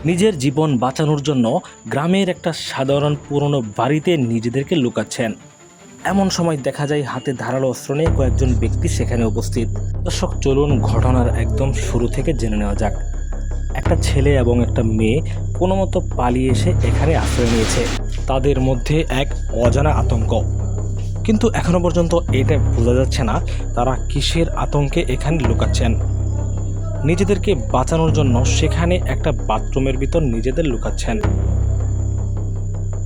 নিজের জীবন বাঁচানোর জন্য গ্রামের একটা সাধারণ পুরনো বাড়িতে নিজেদেরকে লুকাচ্ছেন। এমন সময় দেখা যায় হাতে ধারালো অস্ত্র নিয়ে কয়েকজন ব্যক্তি সেখানে উপস্থিত। দর্শক, চলুন ঘটনার একদম শুরু থেকে জেনে নেওয়া যাক। একটা ছেলে এবং একটা মেয়ে কোনো মতো পালিয়ে এসে এখানে আশ্রয় নিয়েছে। তাদের মধ্যে এক অজানা আতঙ্ক, কিন্তু এখনো পর্যন্ত এটা বোঝা যাচ্ছে না তারা কিসের আতঙ্কে এখানে লুকাচ্ছেন। নিজেদেরকে বাঁচানোর জন্য সেখানে একটা বাথরুমের ভিতর নিজেদের লুকাচ্ছেন।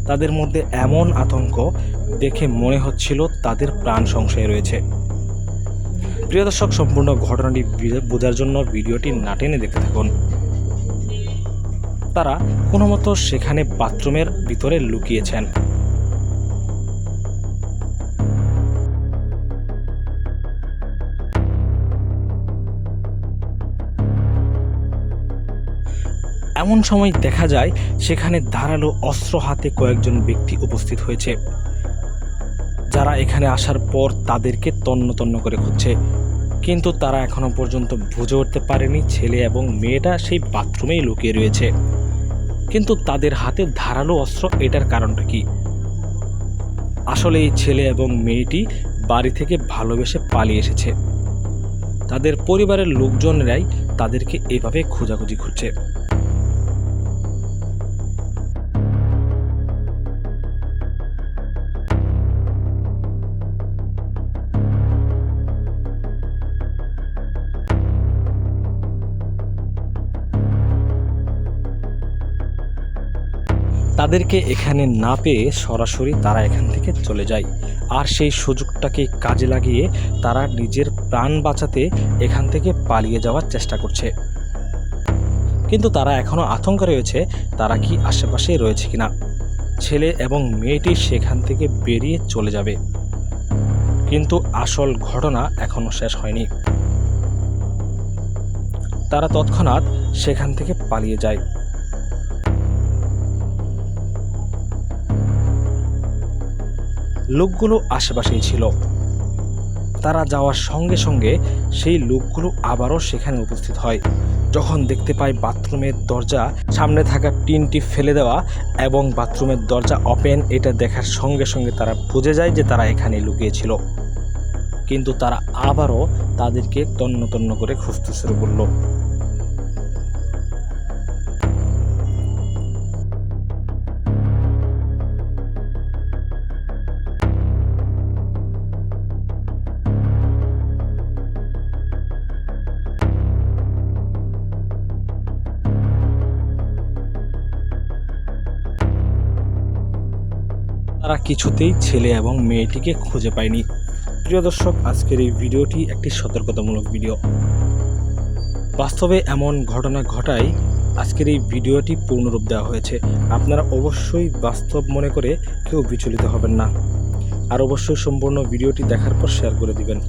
তাদের মধ্যে এমন আতঙ্ক দেখে মনে হচ্ছিল তাদের প্রাণ সংশয়ে রয়েছে। প্রিয় দর্শক, সম্পূর্ণ ঘটনাটি বোঝার জন্য ভিডিওটি না টেনে দেখতে থাকুন। তারা কোনো মতো সেখানে বাথরুমের ভিতরে লুকিয়েছেন। এমন সময় দেখা যায় সেখানে ধারালো অস্ত্র হাতে কয়েকজন ব্যক্তি উপস্থিত হয়েছে, যারা এখানে আসার পর তাদেরকে তন্ন তন্ন করে খুঁজছে। কিন্তু তারা এখনো পর্যন্ত বুঝে উঠতে পারেনি ছেলে এবং মেয়েটা সেই বাথরুমেই লুকিয়ে রয়েছে। কিন্তু তাদের হাতে ধারালো অস্ত্র, এটার কারণটা কি? আসলে এই ছেলে এবং মেয়েটি বাড়ি থেকে ভালোবেসে পালিয়ে এসেছে। তাদের পরিবারের লোকজনেরাই তাদেরকে এভাবে খোঁজাখুঁজি করছে। তাদেরকে এখানে না পেয়ে সরাসরি তারা এখান থেকে চলে যায়, আর সেই সুযোগটাকে কাজে লাগিয়ে তারা নিজের প্রাণ বাঁচাতে এখান থেকে পালিয়ে যাওয়ার চেষ্টা করছে। কিন্তু তারা এখনও আতঙ্কে রয়েছে, তারা কি আশেপাশে রয়েছে কিনা। ছেলে এবং মেয়েটি সেখান থেকে বেরিয়ে চলে যাবে, কিন্তু আসল ঘটনা এখনও শেষ হয়নি। তারা তৎক্ষণাৎ সেখান থেকে পালিয়ে যায়। লোকগুলো আশেপাশেই ছিল। তারা যাওয়ার সঙ্গে সঙ্গে সেই লোকগুলো আবারও সেখানে উপস্থিত হয়। যখন দেখতে পায় বাথরুমের দরজা সামনে থাকা টিনটি ফেলে দেওয়া এবং বাথরুমের দরজা ওপেন, এটা দেখার সঙ্গে সঙ্গে তারা বুঝে যায় যে তারা এখানে লুকিয়েছিল। কিন্তু তারা আবারও তাদেরকে তন্ন তন্ন করে খুঁজতে শুরু করলো। তারা কিছুতেই ছেলে এবং মেয়েটিকে খুঁজে পায়নি। প্রিয় দর্শক, আজকের এই ভিডিওটি একটি সতর্কতামূলক ভিডিও। বাস্তবে এমন ঘটনা ঘটায় আজকের এই ভিডিওটি পূর্ণরূপ দেওয়া হয়েছে। আপনারা অবশ্যই বাস্তব মনে করে কেউ বিচলিত হবেন না, আর অবশ্যই সম্পূর্ণ ভিডিওটি দেখার পর শেয়ার করে দিবেন।